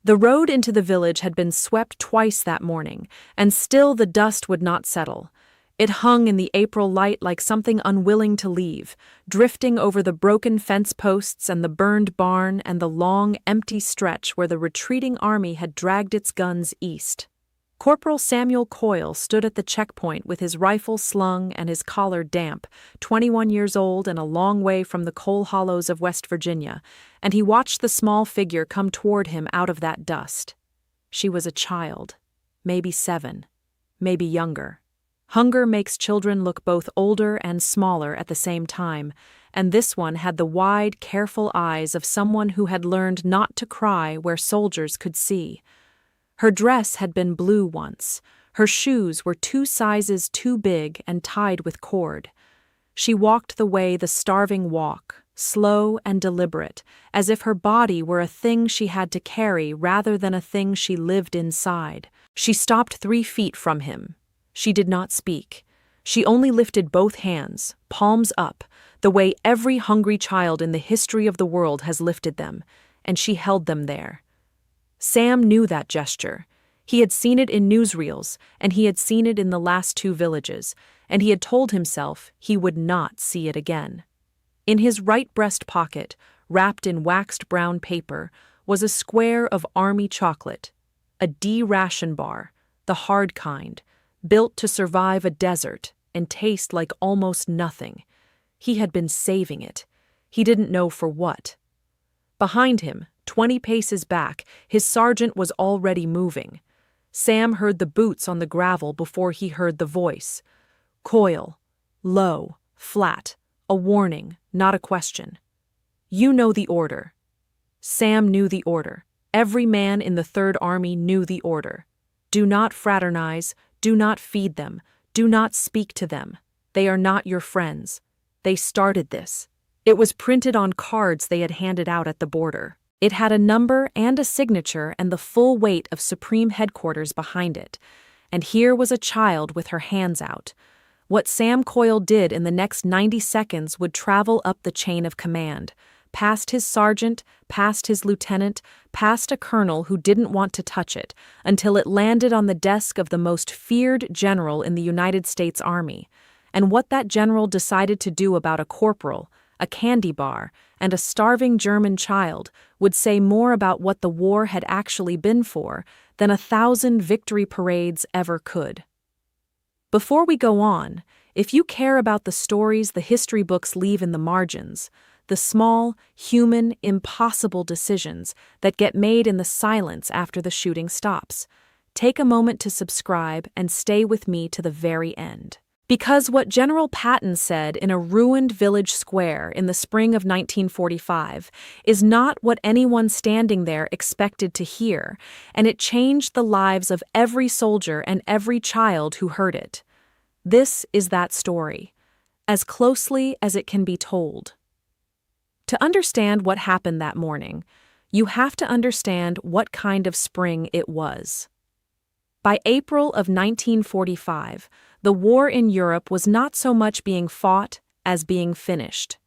The road into the village had been swept twice that morning, and still the dust would not settle. It hung in the April light like something unwilling to leave, drifting over the broken fence posts and the burned barn and the long, empty stretch where the retreating army had dragged its guns east. Corporal Samuel Coyle stood at the checkpoint with his rifle slung and his collar damp, 21 years old and a long way from the coal hollows of West Virginia, and he watched the small figure come toward him out of that dust. She was a child, maybe 7, maybe younger. Hunger makes children look both older and smaller at the same time, and this one had the wide, careful eyes of someone who had learned not to cry where soldiers could see. Her dress had been blue once. Her shoes were 2 sizes too big and tied with cord. She walked the way the starving walk, slow and deliberate, as if her body were a thing she had to carry rather than a thing she lived inside. She stopped 3 feet from him. She did not speak. She only lifted both hands, palms up, the way every hungry child in the history of the world has lifted them, and she held them there. Sam knew that gesture. He had seen it in newsreels, and he had seen it in the last 2 villages, and he had told himself he would not see it again. In his right breast pocket, wrapped in waxed brown paper, was a square of army chocolate, a D ration bar, the hard kind, built to survive a desert and taste like almost nothing. He had been saving it. He didn't know for what. Behind him, 20 paces back, his sergeant was already moving. Sam heard the boots on the gravel before he heard the voice. Coyle. Low, flat, a warning, not a question. You know the order. Sam knew the order. Every man in the Third Army knew the order. Do not fraternize, do not feed them, do not speak to them. They are not your friends. They started this. It was printed on cards they had handed out at the border. It had a number and a signature and the full weight of Supreme Headquarters behind it. And here was a child with her hands out. What Sam Coyle did in the next 90 seconds would travel up the chain of command, past his sergeant, past his lieutenant, past a colonel who didn't want to touch it, until it landed on the desk of the most feared general in the United States Army. And what that general decided to do about a corporal, a candy bar, and a starving German child would say more about what the war had actually been for than 1,000 victory parades ever could. Before we go on, if you care about the stories the history books leave in the margins, the small, human, impossible decisions that get made in the silence after the shooting stops, take a moment to subscribe and stay with me to the very end. Because what General Patton said in a ruined village square in the spring of 1945 is not what anyone standing there expected to hear, and it changed the lives of every soldier and every child who heard it. This is that story, as closely as it can be told. To understand what happened that morning, you have to understand what kind of spring it was. By April of 1945, the war in Europe was not so much being fought as being finished.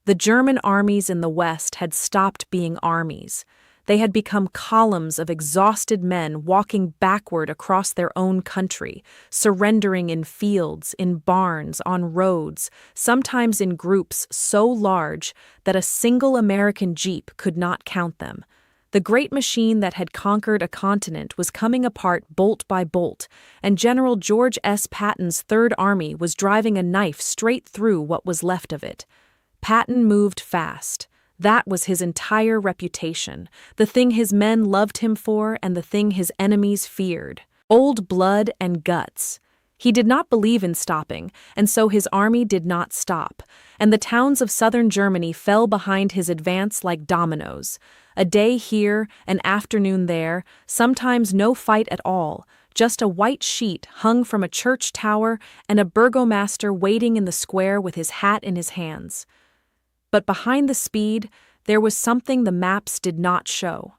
The German armies in the West had stopped being armies. They had become columns of exhausted men walking backward across their own country, surrendering in fields, in barns, on roads, sometimes in groups so large that a single American jeep could not count them. The great machine that had conquered a continent was coming apart bolt by bolt, and General George S. Patton's Third Army was driving a knife straight through what was left of it. Patton moved fast. That was his entire reputation, the thing his men loved him for and the thing his enemies feared. Old blood and guts. He did not believe in stopping, and so his army did not stop, and the towns of southern Germany fell behind his advance like dominoes. A day here, an afternoon there, sometimes no fight at all, just a white sheet hung from a church tower and a burgomaster waiting in the square with his hat in his hands. But behind the speed, there was something the maps did not show.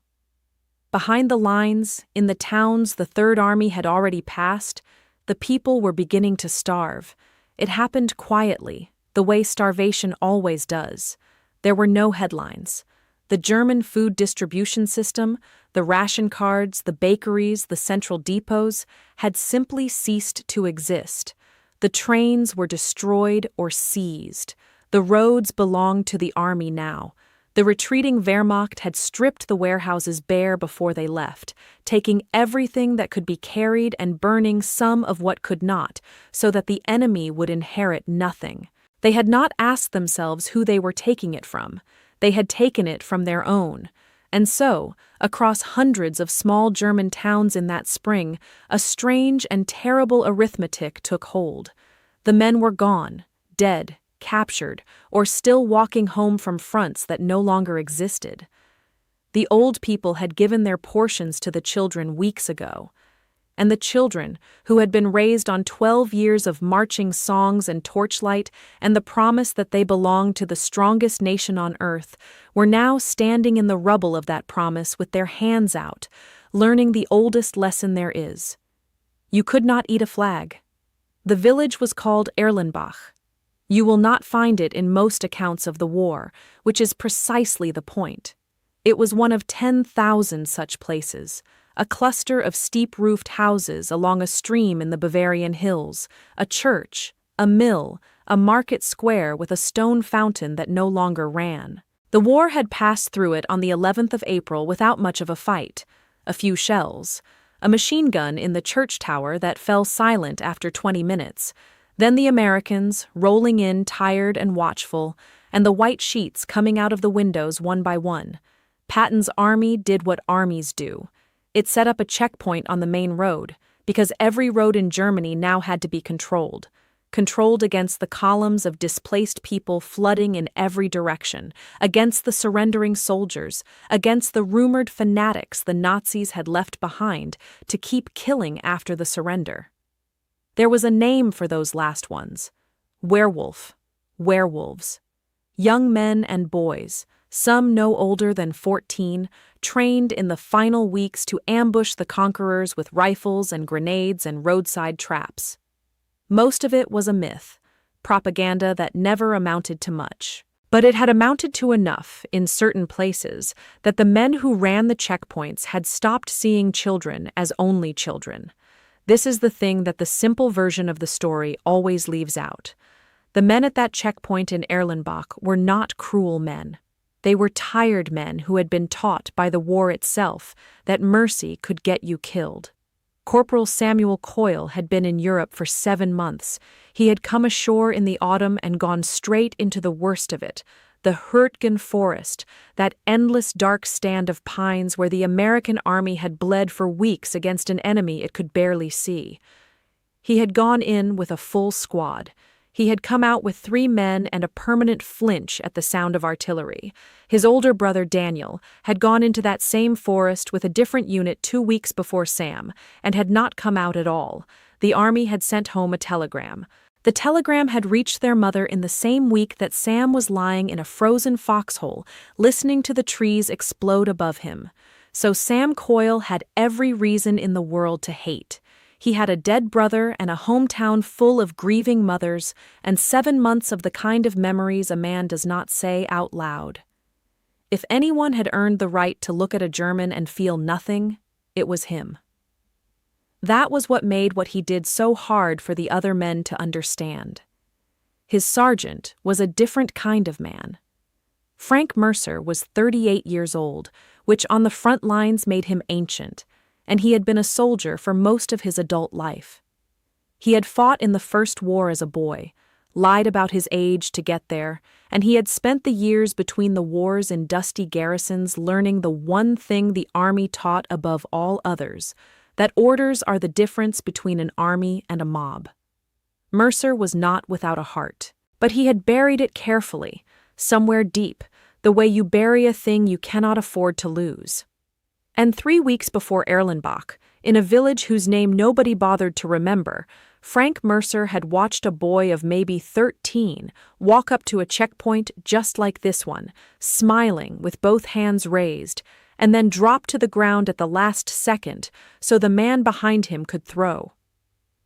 Behind the lines, in the towns the Third Army had already passed, the people were beginning to starve. It happened quietly, the way starvation always does. There were no headlines. The German food distribution system, the ration cards, the bakeries, the central depots, had simply ceased to exist. The trains were destroyed or seized. The roads belonged to the army now. The retreating Wehrmacht had stripped the warehouses bare before they left, taking everything that could be carried and burning some of what could not, so that the enemy would inherit nothing. They had not asked themselves who they were taking it from. They had taken it from their own. And so, across hundreds of small German towns in that spring, a strange and terrible arithmetic took hold. The men were gone, dead, captured, or still walking home from fronts that no longer existed. The old people had given their portions to the children weeks ago. And the children, who had been raised on 12 years of marching songs and torchlight and the promise that they belonged to the strongest nation on earth, were now standing in the rubble of that promise with their hands out, learning the oldest lesson there is. You could not eat a flag. The village was called Erlenbach. You will not find it in most accounts of the war, which is precisely the point. It was one of 10,000 such places, a cluster of steep-roofed houses along a stream in the Bavarian hills, a church, a mill, a market square with a stone fountain that no longer ran. The war had passed through it on the 11th of April without much of a fight. A few shells, a machine gun in the church tower that fell silent after 20 minutes, then the Americans, rolling in tired and watchful, and the white sheets coming out of the windows one by one. Patton's army did what armies do. It set up a checkpoint on the main road, because every road in Germany now had to be controlled against the columns of displaced people flooding in every direction, against the surrendering soldiers, against the rumored fanatics the Nazis had left behind to keep killing after the surrender. There was a name for those last ones. Werewolves. Young men and boys, some no older than 14, trained in the final weeks to ambush the conquerors with rifles and grenades and roadside traps. Most of it was a myth, propaganda that never amounted to much. But it had amounted to enough, in certain places, that the men who ran the checkpoints had stopped seeing children as only children. This is the thing that the simple version of the story always leaves out. The men at that checkpoint in Erlenbach were not cruel men. They were tired men who had been taught by the war itself that mercy could get you killed. Corporal Sam Coyle had been in Europe for 7 months. He had come ashore in the autumn and gone straight into the worst of it, the Hurtgen Forest, that endless dark stand of pines where the American army had bled for weeks against an enemy it could barely see. He had gone in with a full squad. He had come out with 3 men and a permanent flinch at the sound of artillery. His older brother Daniel had gone into that same forest with a different unit 2 weeks before Sam, and had not come out at all. The army had sent home a telegram. The telegram had reached their mother in the same week that Sam was lying in a frozen foxhole, listening to the trees explode above him. So Sam Coyle had every reason in the world to hate. He had a dead brother and a hometown full of grieving mothers, and 7 months of the kind of memories a man does not say out loud. If anyone had earned the right to look at a German and feel nothing, it was him. That was what made what he did so hard for the other men to understand. His sergeant was a different kind of man. Frank Mercer was 38 years old, which on the front lines made him ancient, and he had been a soldier for most of his adult life. He had fought in the First War as a boy, lied about his age to get there, and he had spent the years between the wars in dusty garrisons learning the one thing the army taught above all others, that orders are the difference between an army and a mob. Mercer was not without a heart, but he had buried it carefully, somewhere deep, the way you bury a thing you cannot afford to lose. And 3 weeks before Erlenbach, in a village whose name nobody bothered to remember, Frank Mercer had watched a boy of maybe 13 walk up to a checkpoint just like this one, smiling with both hands raised, and then drop to the ground at the last second so the man behind him could throw.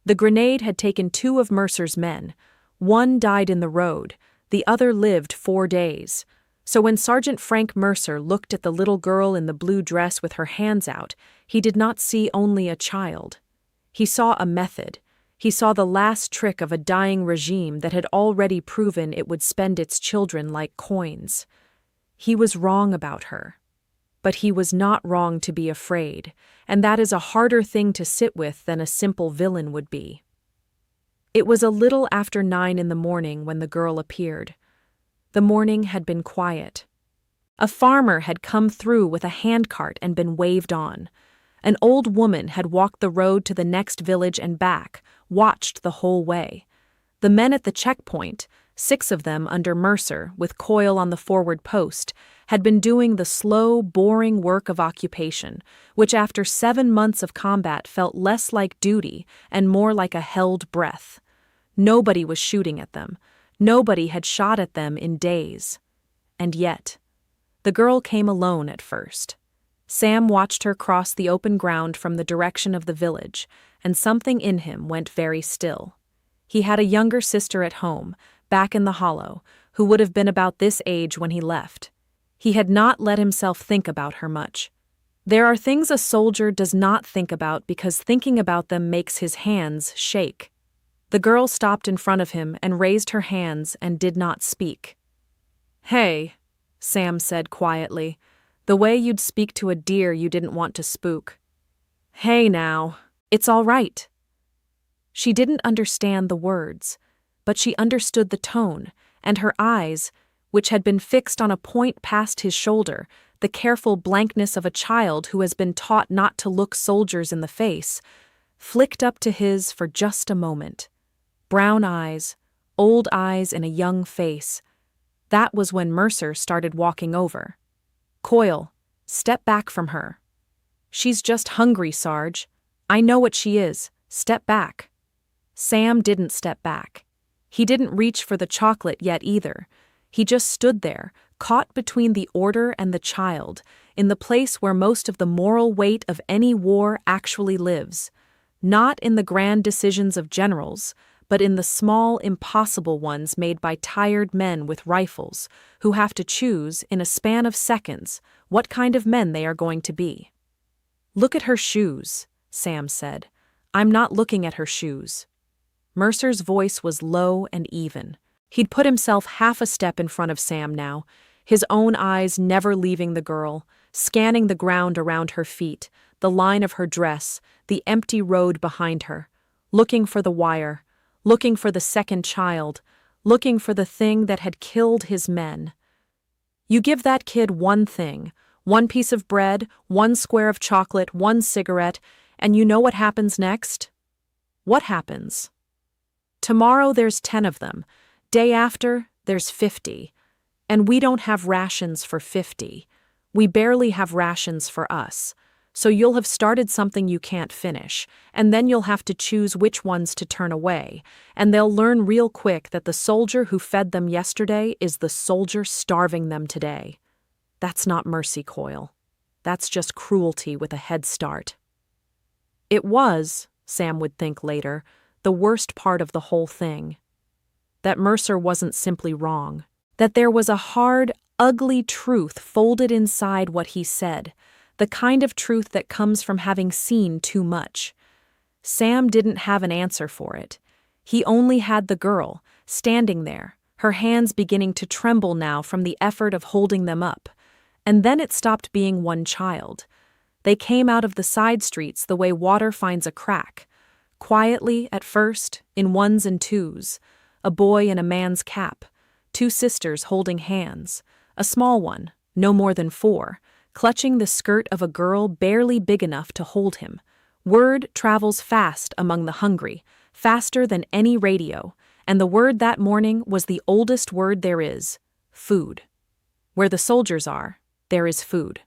The grenade had taken 2 of Mercer's men. One died in the road, the other lived 4 days. So when Sergeant Frank Mercer looked at the little girl in the blue dress with her hands out, he did not see only a child. He saw a method. He saw the last trick of a dying regime that had already proven it would spend its children like coins. He was wrong about her. But he was not wrong to be afraid, and that is a harder thing to sit with than a simple villain would be. It was a little after 9 in the morning when the girl appeared. The morning had been quiet. A farmer had come through with a handcart and been waved on. An old woman had walked the road to the next village and back, watched the whole way. The men at the checkpoint, 6 of them under Mercer, with Coyle on the forward post, had been doing the slow, boring work of occupation, which after 7 months of combat felt less like duty and more like a held breath. Nobody was shooting at them. Nobody had shot at them in days. And yet, the girl came alone at first. Sam watched her cross the open ground from the direction of the village, and something in him went very still. He had a younger sister at home, back in the hollow, who would have been about this age when he left. He had not let himself think about her much. There are things a soldier does not think about because thinking about them makes his hands shake. The girl stopped in front of him and raised her hands and did not speak. "Hey," Sam said quietly, the way you'd speak to a deer you didn't want to spook. "Hey now, it's all right." She didn't understand the words, but she understood the tone, and her eyes, which had been fixed on a point past his shoulder, the careful blankness of a child who has been taught not to look soldiers in the face, flicked up to his for just a moment. Brown eyes, old eyes in a young face. That was when Mercer started walking over. "Coyle, step back from her." "She's just hungry, Sarge. I know what she is. Step back." Sam didn't step back. He didn't reach for the chocolate yet either. He just stood there, caught between the order and the child, in the place where most of the moral weight of any war actually lives. Not in the grand decisions of generals, but in the small, impossible ones made by tired men with rifles, who have to choose, in a span of seconds, what kind of men they are going to be. "Look at her shoes," Sam said. "I'm not looking at her shoes." Mercer's voice was low and even. He'd put himself half a step in front of Sam now, his own eyes never leaving the girl, scanning the ground around her feet, the line of her dress, the empty road behind her, looking for the wire, looking for the second child, looking for the thing that had killed his men. You give that kid one thing, one piece of bread, one square of chocolate, one cigarette, and you know what happens next? What happens? Tomorrow there's 10 of them. Day after, there's 50. And we don't have rations for 50. We barely have rations for us. So you'll have started something you can't finish, and then you'll have to choose which ones to turn away, and they'll learn real quick that the soldier who fed them yesterday is the soldier starving them today. That's not mercy, Coyle. That's just cruelty with a head start. It was, Sam would think later, the worst part of the whole thing. That Mercer wasn't simply wrong. That there was a hard, ugly truth folded inside what he said, the kind of truth that comes from having seen too much. Sam didn't have an answer for it. He only had the girl, standing there, her hands beginning to tremble now from the effort of holding them up. And then it stopped being one child. They came out of the side streets the way water finds a crack. Quietly, at first, in ones and twos. A boy in a man's cap. 2 sisters holding hands. A small one, no more than 4, clutching the skirt of a girl barely big enough to hold him. Word travels fast among the hungry, faster than any radio, and the word that morning was the oldest word there is: food. Where the soldiers are, there is food.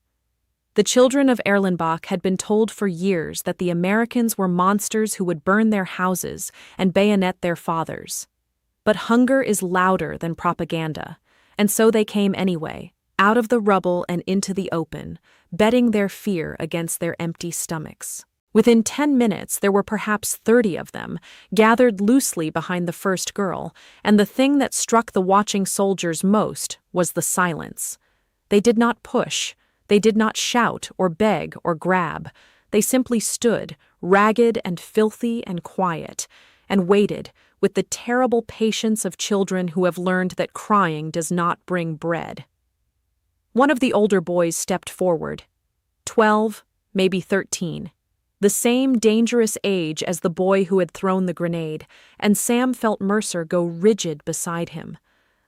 The children of Erlenbach had been told for years that the Americans were monsters who would burn their houses and bayonet their fathers. But hunger is louder than propaganda, and so they came anyway, out of the rubble and into the open, betting their fear against their empty stomachs. Within 10 minutes, there were perhaps 30 of them, gathered loosely behind the first girl, and the thing that struck the watching soldiers most was the silence. They did not push, they did not shout or beg or grab. They simply stood, ragged and filthy and quiet, and waited with the terrible patience of children who have learned that crying does not bring bread. One of the older boys stepped forward. 12, maybe 13. The same dangerous age as the boy who had thrown the grenade, and Sam felt Mercer go rigid beside him.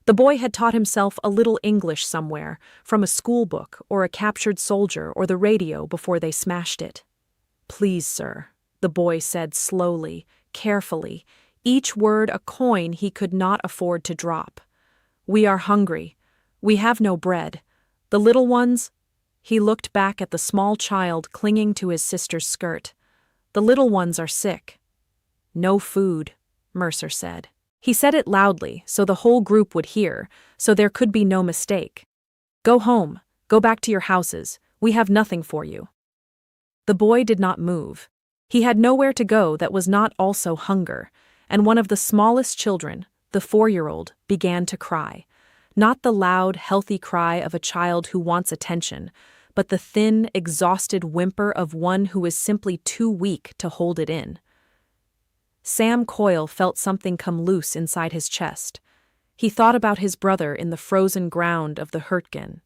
The boy had taught himself a little English somewhere, from a schoolbook or a captured soldier or the radio before they smashed it. "Please, sir," the boy said slowly, carefully, each word a coin he could not afford to drop. "We are hungry. We have no bread. The little ones—" He looked back at the small child clinging to his sister's skirt. "The little ones are sick." "No food," Mercer said. He said it loudly, so the whole group would hear, so there could be no mistake. "Go home. Go back to your houses. We have nothing for you." The boy did not move. He had nowhere to go that was not also hunger, and one of the smallest children, the 4-year-old, began to cry. Not the loud, healthy cry of a child who wants attention, but the thin, exhausted whimper of one who is simply too weak to hold it in. Sam Coyle felt something come loose inside his chest. He thought about his brother in the frozen ground of the Hurtgen.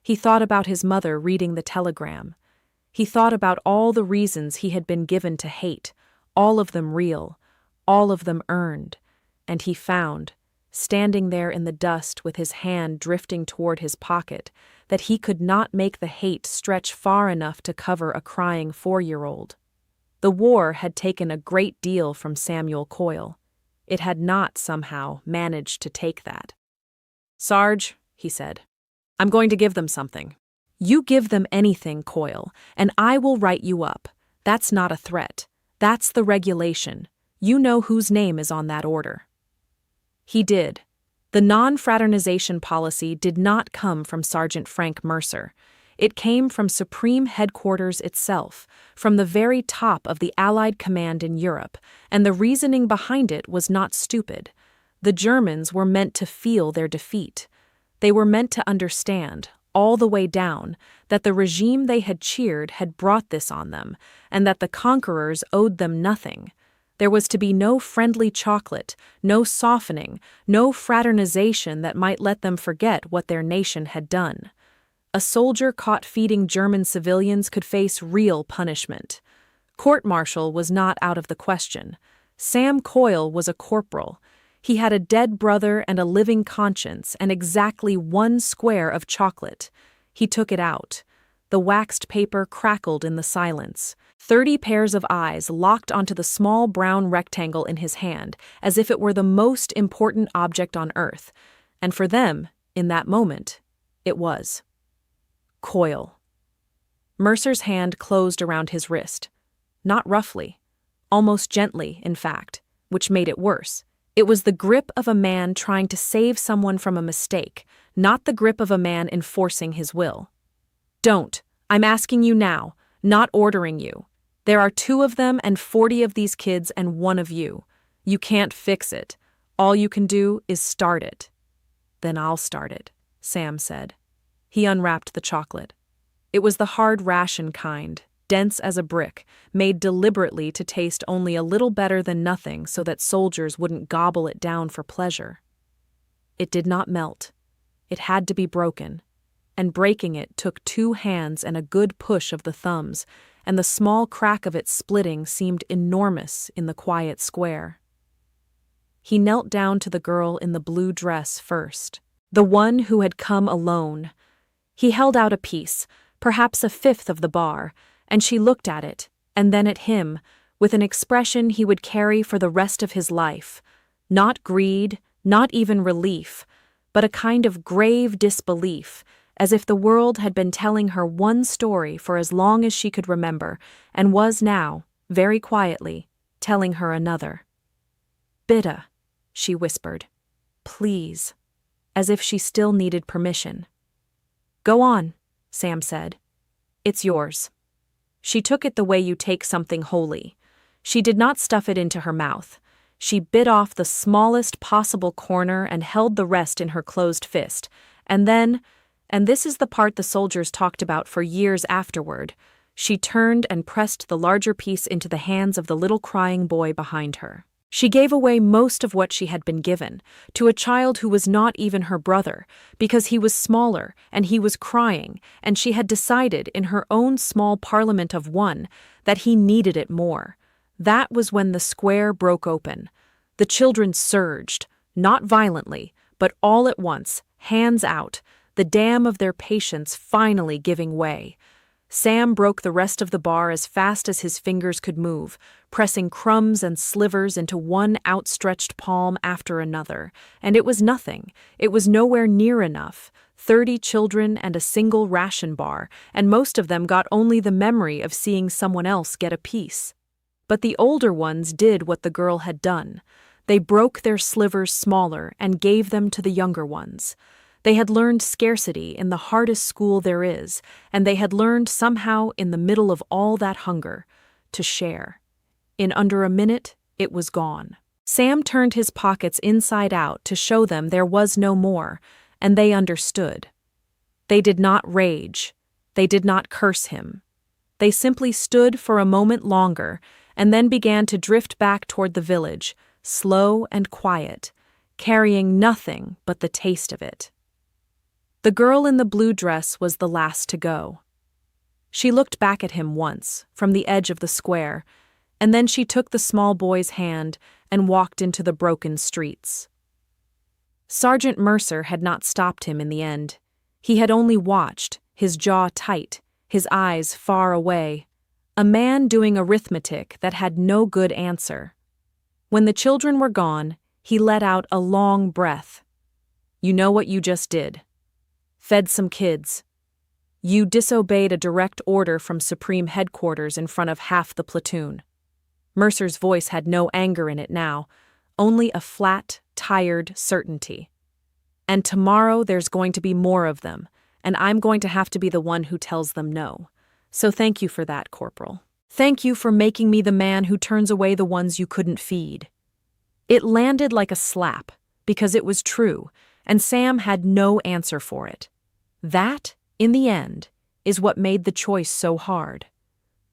He thought about his mother reading the telegram. He thought about all the reasons he had been given to hate, all of them real, all of them earned, and he found, standing there in the dust with his hand drifting toward his pocket, that he could not make the hate stretch far enough to cover a crying 4-year-old. The war had taken a great deal from Samuel Coyle. It had not, somehow, managed to take that. "Sarge," he said, "I'm going to give them something." "You give them anything, Coyle, and I will write you up. That's not a threat. That's the regulation. You know whose name is on that order." He did. The non-fraternization policy did not come from Sergeant Frank Mercer. It came from Supreme Headquarters itself, from the very top of the Allied command in Europe, and the reasoning behind it was not stupid. The Germans were meant to feel their defeat. They were meant to understand, all the way down, that the regime they had cheered had brought this on them, and that the conquerors owed them nothing. There was to be no friendly chocolate, no softening, no fraternization that might let them forget what their nation had done. A soldier caught feeding German civilians could face real punishment. Court-martial was not out of the question. Sam Coyle was a corporal. He had a dead brother and a living conscience and exactly 1 square of chocolate. He took it out. The waxed paper crackled in the silence. 30 pairs of eyes locked onto the small brown rectangle in his hand, as if it were the most important object on earth. And for them, in that moment, it was. Coyle. Mercer's hand closed around his wrist. Not roughly. Almost gently, in fact, which made it worse. It was the grip of a man trying to save someone from a mistake, not the grip of a man enforcing his will. "Don't. I'm asking you now, not ordering you. There are 2 of them and 40 of these kids and 1 of you. You can't fix it. All you can do is start it." "Then I'll start it," Sam said. He unwrapped the chocolate. It was the hard ration kind, dense as a brick, made deliberately to taste only a little better than nothing so that soldiers wouldn't gobble it down for pleasure. It did not melt. It had to be broken, and breaking it took 2 hands and a good push of the thumbs, and the small crack of it splitting seemed enormous in the quiet square. He knelt down to the girl in the blue dress first, the one who had come alone. He held out a piece, perhaps a 1/5 of the bar, and she looked at it, and then at him, with an expression he would carry for the rest of his life. Not greed, not even relief, but a kind of grave disbelief, as if the world had been telling her one story for as long as she could remember, and was now, very quietly, telling her another. "Bitte," she whispered. "Please," as if she still needed permission. "Go on," Sam said. "It's yours." She took it the way you take something holy. She did not stuff it into her mouth. She bit off the smallest possible corner and held the rest in her closed fist. And then, and this is the part the soldiers talked about for years afterward, she turned and pressed the larger piece into the hands of the little crying boy behind her. She gave away most of what she had been given, to a child who was not even her brother, because he was smaller and he was crying, and she had decided in her own small parliament of one that he needed it more. That was when the square broke open. The children surged, not violently, but all at once, hands out, the dam of their patience finally giving way. Sam broke the rest of the bar as fast as his fingers could move, pressing crumbs and slivers into one outstretched palm after another, and it was nothing. It was nowhere near enough. 30 children and a single ration bar, and most of them got only the memory of seeing someone else get a piece. But the older ones did what the girl had done. They broke their slivers smaller and gave them to the younger ones. They had learned scarcity in the hardest school there is, and they had learned somehow in the middle of all that hunger, to share. In under a minute, it was gone. Sam turned his pockets inside out to show them there was no more, and they understood. They did not rage. They did not curse him. They simply stood for a moment longer, and then began to drift back toward the village, slow and quiet, carrying nothing but the taste of it. The girl in the blue dress was the last to go. She looked back at him once, from the edge of the square, and then she took the small boy's hand and walked into the broken streets. Sergeant Mercer had not stopped him in the end. He had only watched, his jaw tight, his eyes far away, a man doing arithmetic that had no good answer. When the children were gone, he let out a long breath. "You know what you just did. Fed some kids. You disobeyed a direct order from Supreme Headquarters in front of half the platoon." Mercer's voice had no anger in it now, only a flat, tired certainty. "And tomorrow there's going to be more of them, and I'm going to have to be the one who tells them no. So thank you for that, Corporal. Thank you for making me the man who turns away the ones you couldn't feed." It landed like a slap, because it was true, and Sam had no answer for it. That, in the end, is what made the choice so hard.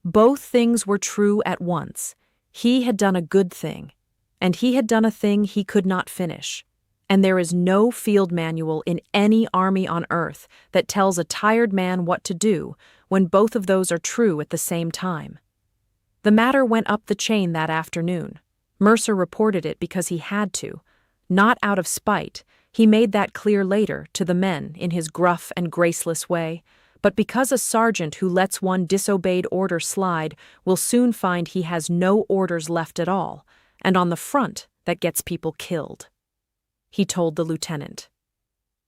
Both things were true at once. He had done a good thing, and he had done a thing he could not finish. And there is no field manual in any army on earth that tells a tired man what to do when both of those are true at the same time. The matter went up the chain that afternoon. Mercer reported it because he had to, not out of spite. He made that clear later to the men in his gruff and graceless way, but because a sergeant who lets one disobeyed order slide will soon find he has no orders left at all, and on the front that gets people killed. He told the lieutenant.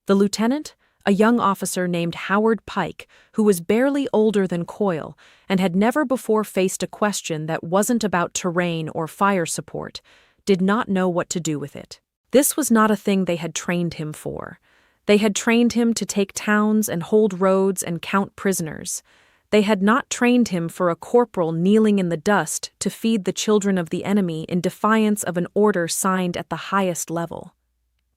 The lieutenant, a young officer named Howard Pike, who was barely older than Coyle and had never before faced a question that wasn't about terrain or fire support, did not know what to do with it. This was not a thing they had trained him for. They had trained him to take towns and hold roads and count prisoners. They had not trained him for a corporal kneeling in the dust to feed the children of the enemy in defiance of an order signed at the highest level.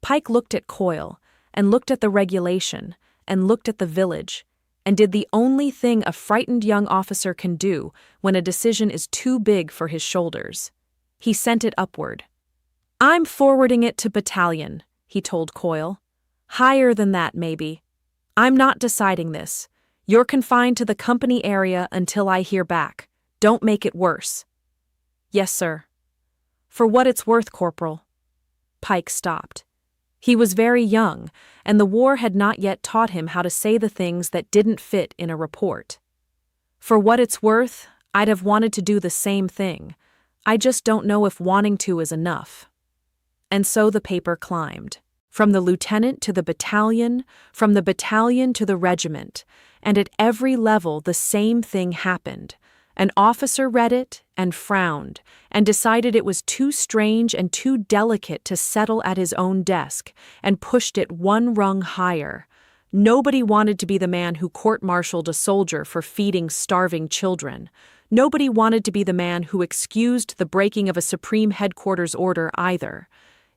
Pike looked at Coyle, and looked at the regulation, and looked at the village, and did the only thing a frightened young officer can do when a decision is too big for his shoulders. He sent it upward. "I'm forwarding it to battalion," he told Coyle. "Higher than that, maybe. I'm not deciding this. You're confined to the company area until I hear back. Don't make it worse." "Yes, sir." "For what it's worth, Corporal." Pike stopped. He was very young, and the war had not yet taught him how to say the things that didn't fit in a report. "For what it's worth, I'd have wanted to do the same thing. I just don't know if wanting to is enough." And so the paper climbed. From the lieutenant to the battalion, from the battalion to the regiment, and at every level the same thing happened. An officer read it and frowned and decided it was too strange and too delicate to settle at his own desk and pushed it one rung higher. Nobody wanted to be the man who court-martialed a soldier for feeding starving children. Nobody wanted to be the man who excused the breaking of a supreme headquarters order either.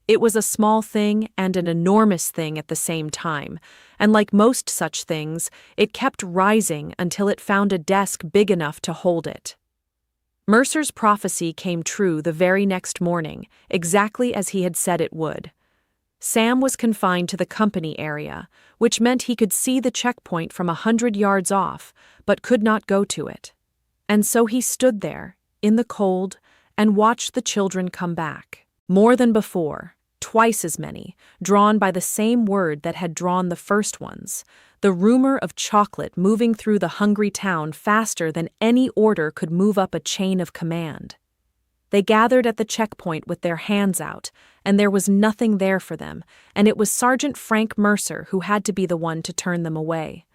It was a small thing and an enormous thing at the same time, and like most such things, it kept rising until it found a desk big enough to hold it. Mercer's prophecy came true the very next morning, exactly as he had said it would. Sam was confined to the company area, which meant he could see the checkpoint from 100 yards off, but could not go to it. And so he stood there, in the cold, and watched the children come back. More than before, twice as many, drawn by the same word that had drawn the first ones, the rumor of chocolate moving through the hungry town faster than any order could move up a chain of command. They gathered at the checkpoint with their hands out, and there was nothing there for them, and it was Sergeant Frank Mercer who had to be the one to turn them away.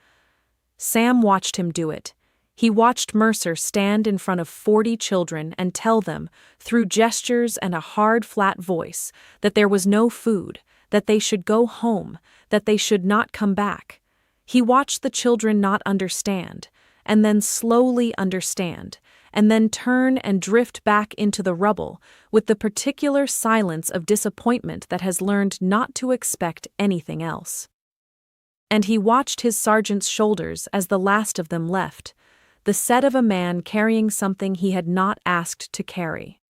Sam watched him do it. He watched Mercer stand in front of 40 children and tell them, through gestures and a hard, flat voice, that there was no food, that they should go home, that they should not come back. He watched the children not understand, and then slowly understand, and then turn and drift back into the rubble with the particular silence of disappointment that has learned not to expect anything else. And he watched his sergeant's shoulders as the last of them left, the set of a man carrying something he had not asked to carry.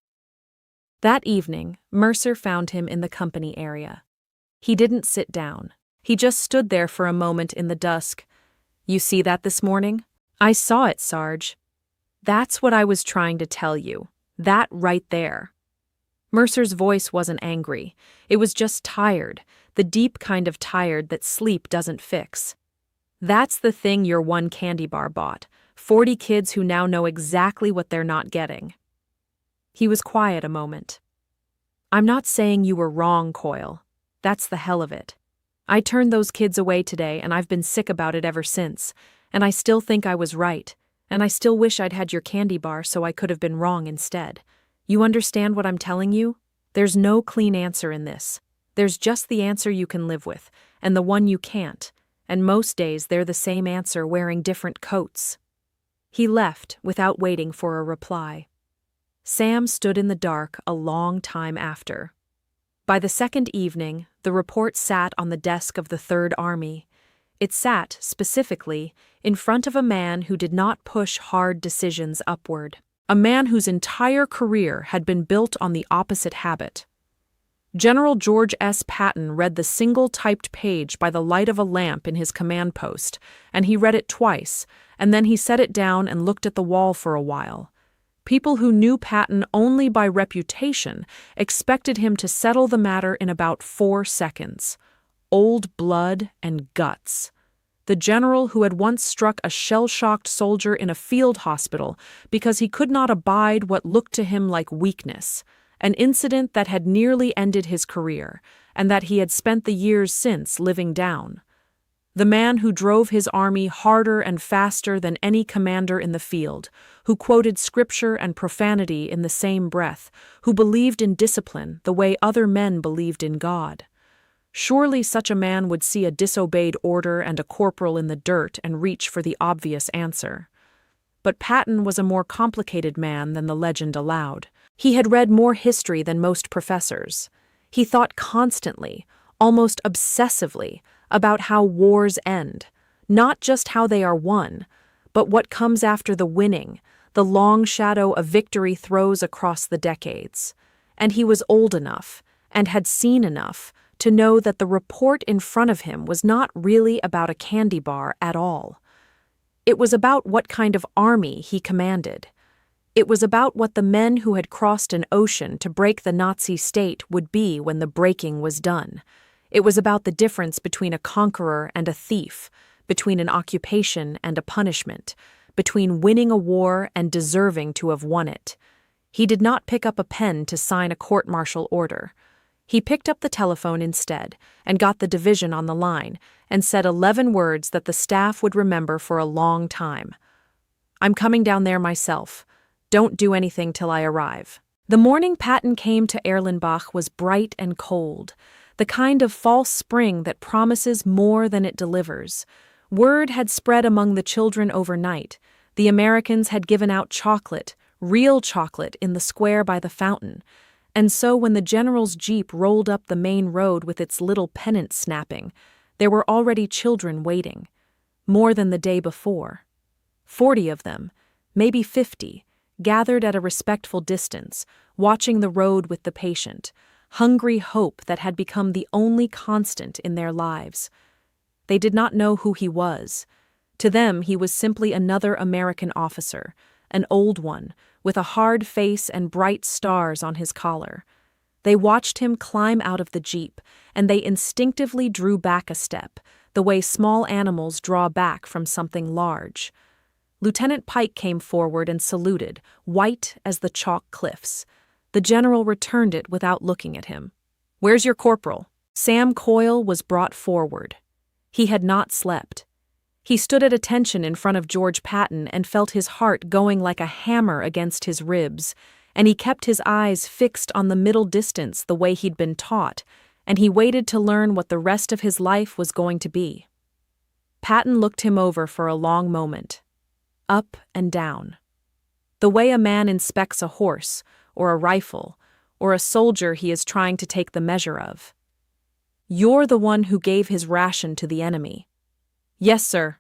That evening, Mercer found him in the company area. He didn't sit down. He just stood there for a moment in the dusk. "You see that this morning?" "I saw it, Sarge." "That's what I was trying to tell you. That right there." Mercer's voice wasn't angry. It was just tired, the deep kind of tired that sleep doesn't fix. "That's the thing your one candy bar bought. 40 kids who now know exactly what they're not getting." He was quiet a moment. "I'm not saying you were wrong, Coyle. That's the hell of it. I turned those kids away today, and I've been sick about it ever since, and I still think I was right, and I still wish I'd had your candy bar so I could have been wrong instead. You understand what I'm telling you? There's no clean answer in this. There's just the answer you can live with, and the one you can't, and most days they're the same answer wearing different coats." He left without waiting for a reply. Sam stood in the dark a long time after. By the second evening, the report sat on the desk of the Third Army. It sat, specifically, in front of a man who did not push hard decisions upward. A man whose entire career had been built on the opposite habit. General George Patton read the single-typed page by the light of a lamp in his command post, and he read it twice, and then he set it down and looked at the wall for a while. People who knew Patton only by reputation expected him to settle the matter in about 4 seconds. Old blood and guts. The general who had once struck a shell-shocked soldier in a field hospital because he could not abide what looked to him like weakness, an incident that had nearly ended his career, and that he had spent the years since living down. The man who drove his army harder and faster than any commander in the field, who quoted scripture and profanity in the same breath, who believed in discipline the way other men believed in God. Surely such a man would see a disobeyed order and a corporal in the dirt and reach for the obvious answer. But Patton was a more complicated man than the legend allowed. He had read more history than most professors. He thought constantly, almost obsessively, about how wars end, not just how they are won, but what comes after the winning, the long shadow a victory throws across the decades. And he was old enough, and had seen enough, to know that the report in front of him was not really about a candy bar at all. It was about what kind of army he commanded. It was about what the men who had crossed an ocean to break the Nazi state would be when the breaking was done. It was about the difference between a conqueror and a thief, between an occupation and a punishment, between winning a war and deserving to have won it. He did not pick up a pen to sign a court-martial order. He picked up the telephone instead and got the division on the line and said 11 words that the staff would remember for a long time. "I'm coming down there myself. Don't do anything till I arrive." The morning Patton came to Erlenbach was bright and cold. the kind of false spring that promises more than it delivers. Word had spread among the children overnight. The Americans had given out chocolate, real chocolate, in the square by the fountain. And so when the general's jeep rolled up the main road with its little pennant snapping, there were already children waiting. More than the day before. 40 of them, maybe 50, gathered at a respectful distance, watching the road with the patient, hungry hope that had become the only constant in their lives. They did not know who he was. To them, he was simply another American officer, an old one, with a hard face and bright stars on his collar. They watched him climb out of the jeep, and they instinctively drew back a step, the way small animals draw back from something large. Lieutenant Pike came forward and saluted, white as the chalk cliffs. The general returned it without looking at him. "Where's your corporal?" Sam Coyle was brought forward. He had not slept. He stood at attention in front of George Patton and felt his heart going like a hammer against his ribs, and he kept his eyes fixed on the middle distance the way he'd been taught, and he waited to learn what the rest of his life was going to be. Patton looked him over for a long moment. Up and down. The way a man inspects a horse, or a rifle, or a soldier he is trying to take the measure of. "You're the one who gave his ration to the enemy." "Yes, sir."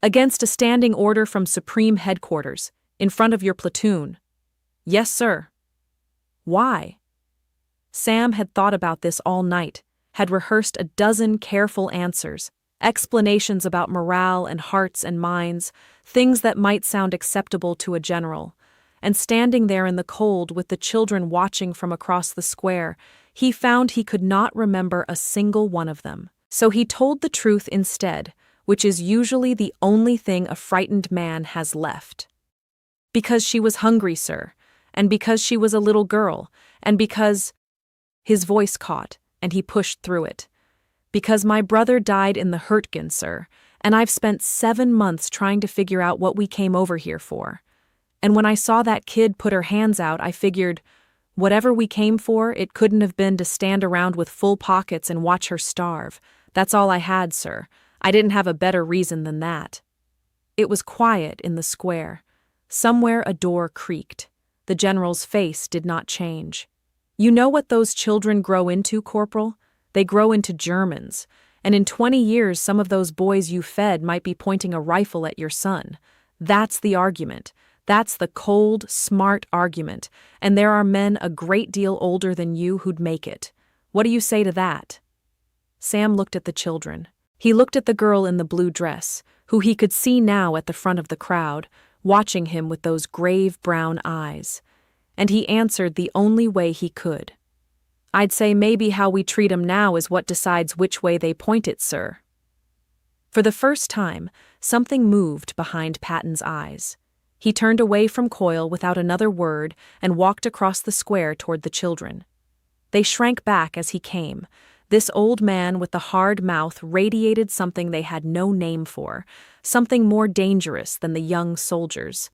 "Against a standing order from Supreme Headquarters, in front of your platoon." "Yes, sir." "Why?" Sam had thought about this all night, had rehearsed a dozen careful answers, explanations about morale and hearts and minds, things that might sound acceptable to a general. And standing there in the cold with the children watching from across the square, he found he could not remember a single one of them. So he told the truth instead, which is usually the only thing a frightened man has left. "Because she was hungry, sir, and because she was a little girl, and because—" His voice caught, and he pushed through it. "Because my brother died in the Hurtgen, sir, and I've spent 7 months trying to figure out what we came over here for. And when I saw that kid put her hands out, I figured, whatever we came for, it couldn't have been to stand around with full pockets and watch her starve. That's all I had, sir. I didn't have a better reason than that." It was quiet in the square. Somewhere a door creaked. The general's face did not change. "You know what those children grow into, Corporal? They grow into Germans. And in 20 years, some of those boys you fed might be pointing a rifle at your son. That's the argument. That's the cold, smart argument, and there are men a great deal older than you who'd make it. What do you say to that?" Sam looked at the children. He looked at the girl in the blue dress, who he could see now at the front of the crowd, watching him with those grave brown eyes. And he answered the only way he could. "I'd say maybe how we treat 'em now is what decides which way they point it, sir." For the first time, something moved behind Patton's eyes. He turned away from Coyle without another word and walked across the square toward the children. They shrank back as he came. This old man with the hard mouth radiated something they had no name for, something more dangerous than the young soldiers.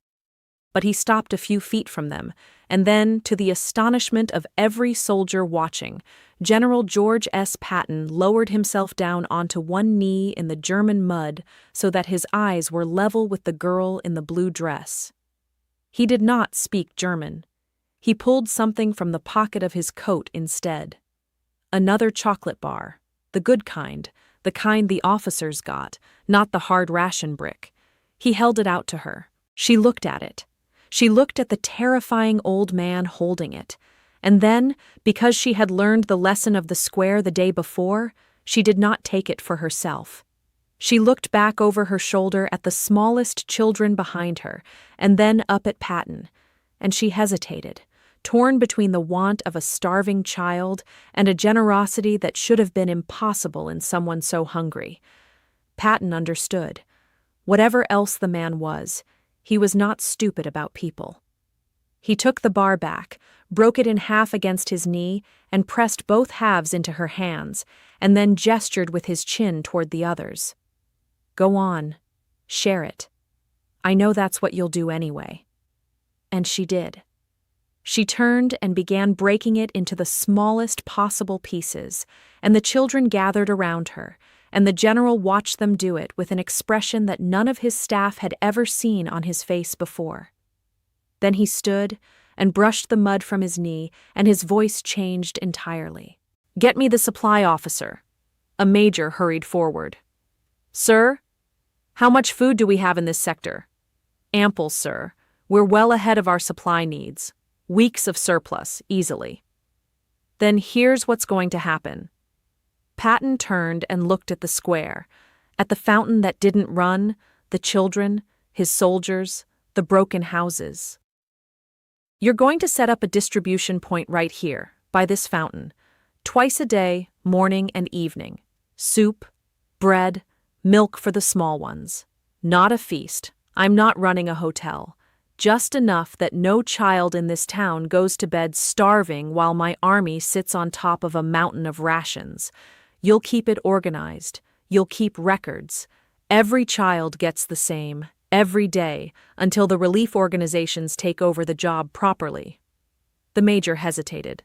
But he stopped a few feet from them, and then, to the astonishment of every soldier watching, General George S. Patton lowered himself down onto one knee in the German mud so that his eyes were level with the girl in the blue dress. He did not speak German. He pulled something from the pocket of his coat instead. Another chocolate bar, the good kind, the kind the officers got, not the hard ration brick. He held it out to her. She looked at it. She looked at the terrifying old man holding it, and then, because she had learned the lesson of the square the day before, she did not take it for herself. She looked back over her shoulder at the smallest children behind her, and then up at Patton, and she hesitated, torn between the want of a starving child and a generosity that should have been impossible in someone so hungry. Patton understood. Whatever else the man was, he was not stupid about people. He took the bar back, broke it in half against his knee, and pressed both halves into her hands, and then gestured with his chin toward the others. "Go on. Share it. I know that's what you'll do anyway." And she did. She turned and began breaking it into the smallest possible pieces, and the children gathered around her, and the general watched them do it with an expression that none of his staff had ever seen on his face before. Then he stood and brushed the mud from his knee, and his voice changed entirely. "Get me the supply officer." A major hurried forward. "Sir? How much food do we have in this sector?" "Ample, sir. We're well ahead of our supply needs. Weeks of surplus, easily." "Then here's what's going to happen." Patton turned and looked at the square, at the fountain that didn't run, the children, his soldiers, the broken houses. "You're going to set up a distribution point right here, by this fountain. Twice a day, morning and evening. Soup, bread, milk for the small ones. Not a feast. I'm not running a hotel. Just enough that no child in this town goes to bed starving while my army sits on top of a mountain of rations. You'll keep it organized. You'll keep records. Every child gets the same, every day, until the relief organizations take over the job properly." The major hesitated.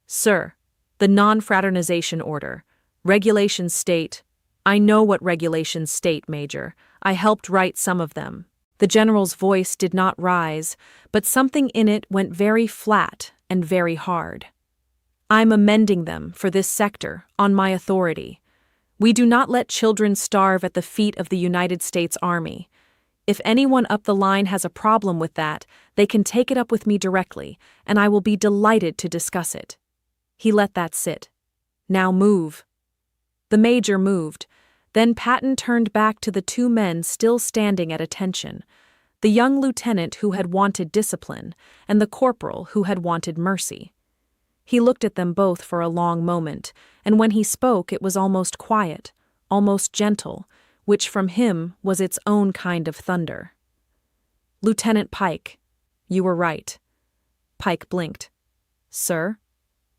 "Sir, the non-fraternization order. Regulations state—" "I know what regulations state, Major. I helped write some of them." The general's voice did not rise, but something in it went very flat and very hard. "I'm amending them for this sector, on my authority. We do not let children starve at the feet of the United States Army. If anyone up the line has a problem with that, they can take it up with me directly, and I will be delighted to discuss it." He let that sit. "Now move." The major moved. Then Patton turned back to the two men still standing at attention, the young lieutenant who had wanted discipline, and the corporal who had wanted mercy. He looked at them both for a long moment, and when he spoke it was almost quiet, almost gentle, which from him was its own kind of thunder. "Lieutenant Pike, you were right." Pike blinked. "Sir?"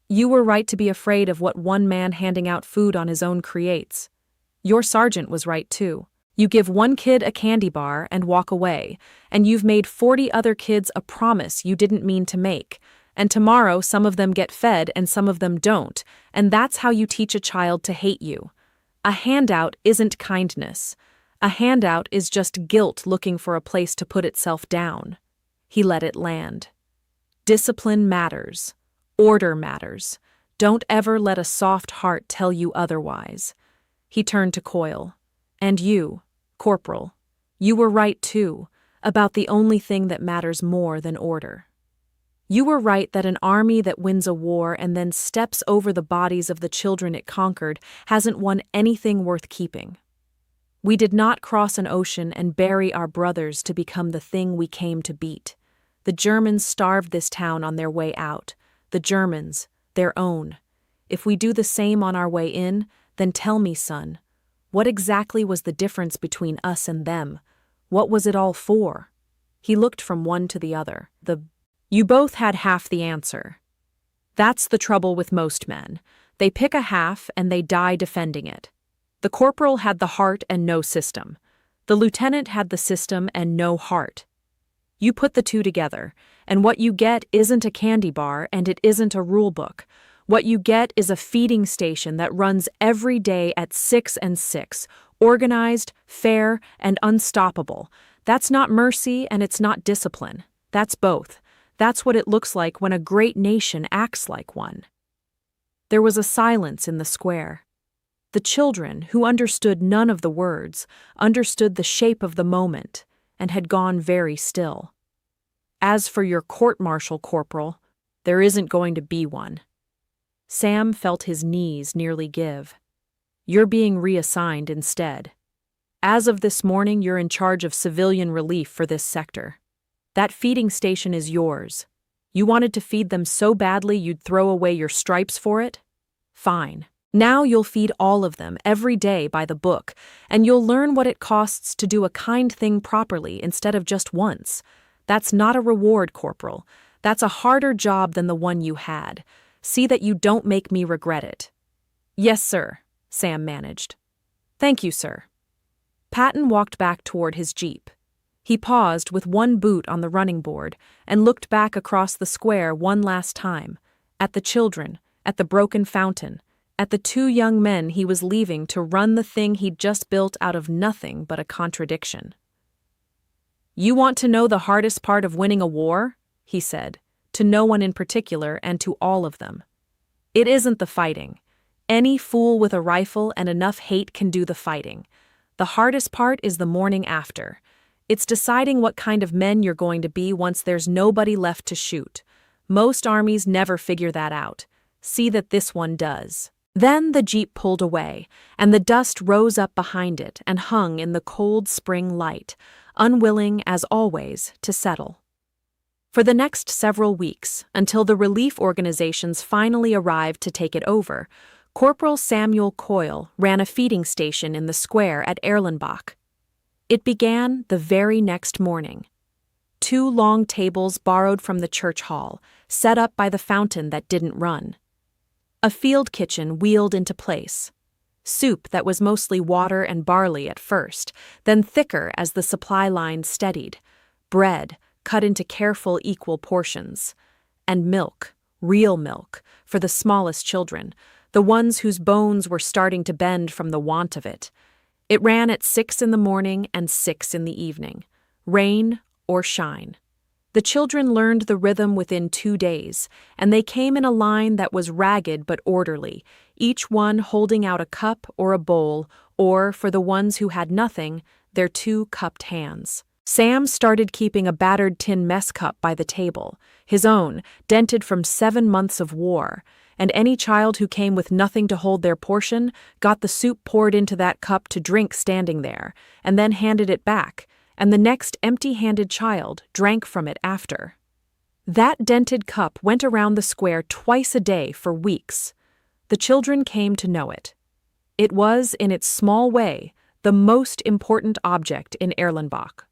"You were right to be afraid of what one man handing out food on his own creates. Your sergeant was right, too. You give one kid a candy bar and walk away, and you've made 40 other kids a promise you didn't mean to make, and tomorrow some of them get fed and some of them don't, and that's how you teach a child to hate you. A handout isn't kindness. A handout is just guilt looking for a place to put itself down." He let it land. "Discipline matters. Order matters. Don't ever let a soft heart tell you otherwise." He turned to Coyle. "And you, Corporal, you were right too, about the only thing that matters more than order. You were right that an army that wins a war and then steps over the bodies of the children it conquered hasn't won anything worth keeping. We did not cross an ocean and bury our brothers to become the thing we came to beat. The Germans starved this town on their way out. The Germans, their own. If we do the same on our way in, then tell me, son, what exactly was the difference between us and them? What was it all for?" He looked from one to the other. You both had half the answer. That's the trouble with most men. They pick a half and they die defending it. The corporal had the heart and no system. The lieutenant had the system and no heart. You put the two together, and what you get isn't a candy bar and it isn't a rule book. What you get is a feeding station that runs every day at 6 and 6, organized, fair, and unstoppable. That's not mercy and it's not discipline. That's both. That's what it looks like when a great nation acts like one. There was a silence in the square. The children, who understood none of the words, understood the shape of the moment, and had gone very still. As for your court-martial, Corporal, there isn't going to be one. Sam felt his knees nearly give. You're being reassigned instead. As of this morning, you're in charge of civilian relief for this sector. That feeding station is yours. You wanted to feed them so badly you'd throw away your stripes for it? Fine. Now you'll feed all of them every day by the book, and you'll learn what it costs to do a kind thing properly instead of just once. That's not a reward, Corporal. That's a harder job than the one you had. See that you don't make me regret it." "Yes, sir," Sam managed. "Thank you, sir." Patton walked back toward his jeep. He paused with one boot on the running board and looked back across the square one last time, at the children, at the broken fountain, at the two young men he was leaving to run the thing he'd just built out of nothing but a contradiction. "You want to know the hardest part of winning a war?" he said, to no one in particular and to all of them. "It isn't the fighting. Any fool with a rifle and enough hate can do the fighting. The hardest part is the morning after. It's deciding what kind of men you're going to be once there's nobody left to shoot. Most armies never figure that out. See that this one does." Then the jeep pulled away, and the dust rose up behind it and hung in the cold spring light, unwilling, as always, to settle. For the next several weeks, until the relief organizations finally arrived to take it over, Corporal Samuel Coyle ran a feeding station in the square at Erlenbach. It began the very next morning. 2 long tables borrowed from the church hall, set up by the fountain that didn't run. A field kitchen wheeled into place. Soup that was mostly water and barley at first, then thicker as the supply line steadied. Bread, cut into careful equal portions. And milk, real milk, for the smallest children, the ones whose bones were starting to bend from the want of it. It ran at 6 in the morning and 6 in the evening. Rain or shine. The children learned the rhythm within 2 days, and they came in a line that was ragged but orderly, each one holding out a cup or a bowl, or, for the ones who had nothing, their 2 cupped hands. Sam started keeping a battered tin mess cup by the table, his own, dented from 7 months of war, and any child who came with nothing to hold their portion got the soup poured into that cup to drink standing there, and then handed it back, and the next empty-handed child drank from it after. That dented cup went around the square twice a day for weeks. The children came to know it. It was, in its small way, the most important object in Erlenbach.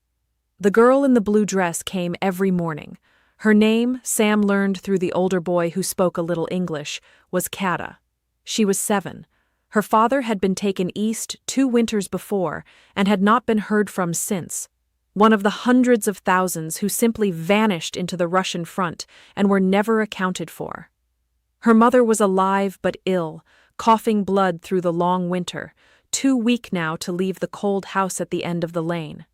The girl in the blue dress came every morning. Her name, Sam learned through the older boy who spoke a little English, was Kata. She was 7. Her father had been taken east 2 winters before and had not been heard from since. One of the hundreds of thousands who simply vanished into the Russian front and were never accounted for. Her mother was alive but ill, coughing blood through the long winter, too weak now to leave the cold house at the end of the lane.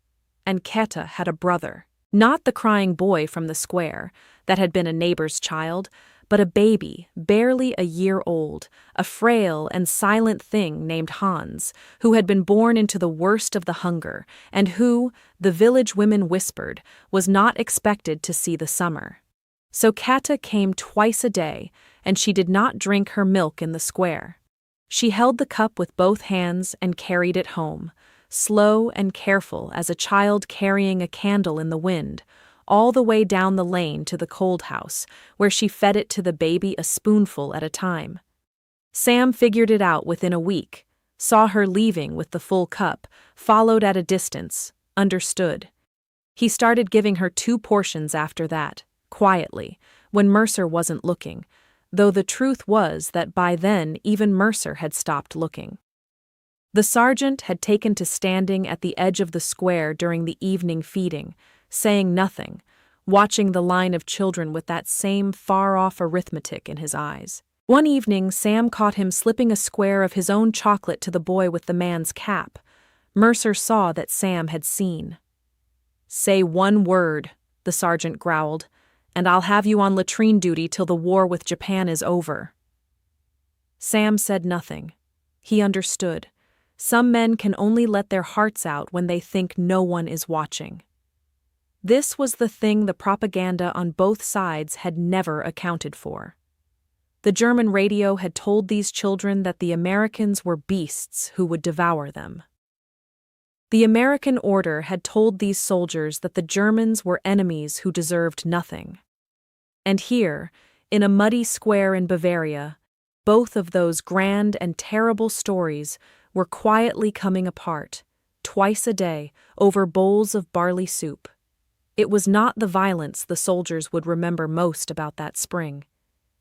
And Keta had a brother. Not the crying boy from the square, that had been a neighbor's child, but a baby, barely a year old, a frail and silent thing named Hans, who had been born into the worst of the hunger, and who, the village women whispered, was not expected to see the summer. So Kata came twice a day, and she did not drink her milk in the square. She held the cup with both hands and carried it home, slow and careful as a child carrying a candle in the wind, all the way down the lane to the cold house, where she fed it to the baby a spoonful at a time. Sam figured it out within a week, saw her leaving with the full cup, followed at a distance, understood. He started giving her 2 portions after that, quietly, when Mercer wasn't looking, though the truth was that by then even Mercer had stopped looking. The sergeant had taken to standing at the edge of the square during the evening feeding, saying nothing, watching the line of children with that same far-off arithmetic in his eyes. One evening, Sam caught him slipping a square of his own chocolate to the boy with the man's cap. Mercer saw that Sam had seen. "Say 1 word," the sergeant growled, "and I'll have you on latrine duty till the war with Japan is over." Sam said nothing. He understood. Some men can only let their hearts out when they think no one is watching. This was the thing the propaganda on both sides had never accounted for. The German radio had told these children that the Americans were beasts who would devour them. The American order had told these soldiers that the Germans were enemies who deserved nothing. And here, in a muddy square in Bavaria, both of those grand and terrible stories were quietly coming apart, twice a day, over bowls of barley soup. It was not the violence the soldiers would remember most about that spring.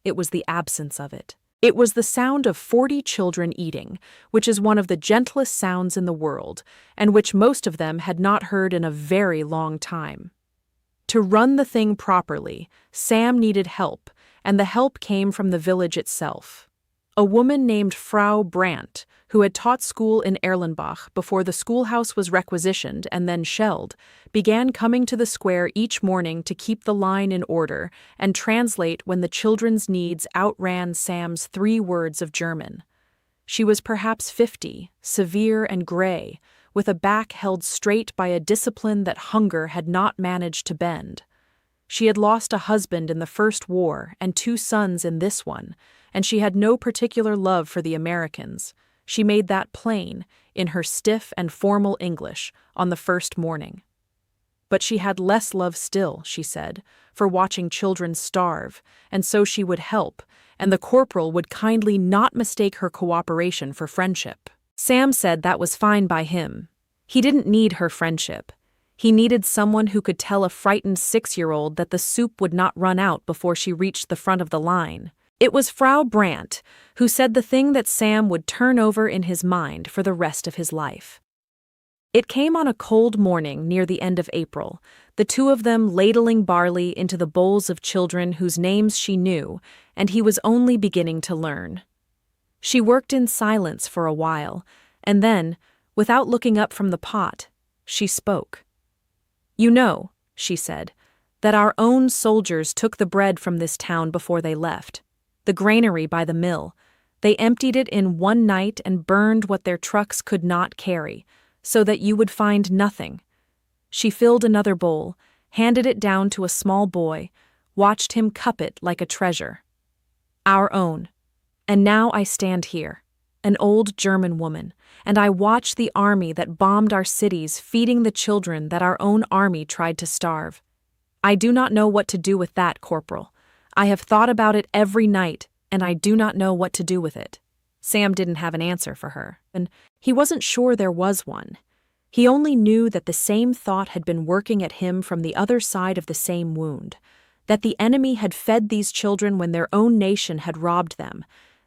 It was the absence of it. It was the sound of 40 children eating, which is one of the gentlest sounds in the world, and which most of them had not heard in a very long time. To run the thing properly, Sam needed help, and the help came from the village itself. A woman named Frau Brandt, who had taught school in Erlenbach before the schoolhouse was requisitioned and then shelled, began coming to the square each morning to keep the line in order and translate when the children's needs outran Sam's 3 words of German. She was perhaps 50, severe and gray, with a back held straight by a discipline that hunger had not managed to bend. She had lost a husband in the First War and 2 sons in this one, and she had no particular love for the Americans. She made that plain, in her stiff and formal English, on the first morning. But she had less love still, she said, for watching children starve, and so she would help, and the corporal would kindly not mistake her cooperation for friendship. Sam said that was fine by him. He didn't need her friendship. He needed someone who could tell a frightened 6-year-old that the soup would not run out before she reached the front of the line. It was Frau Brandt who said the thing that Sam would turn over in his mind for the rest of his life. It came on a cold morning near the end of April, the 2 of them ladling barley into the bowls of children whose names she knew, and he was only beginning to learn. She worked in silence for a while, and then, without looking up from the pot, she spoke. "You know," she said, "that our own soldiers took the bread from this town before they left. The granary by the mill. They emptied it in one night and burned what their trucks could not carry, so that you would find nothing." She filled another bowl, handed it down to a small boy, watched him cup it like a treasure. "Our own. And now I stand here, an old German woman, and I watch the army that bombed our cities feeding the children that our own army tried to starve. I do not know what to do with that, Corporal. I have thought about it every night, and I do not know what to do with it." Sam didn't have an answer for her, and he wasn't sure there was one. He only knew that the same thought had been working at him from the other side of the same wound, that the enemy had fed these children when their own nation had robbed them,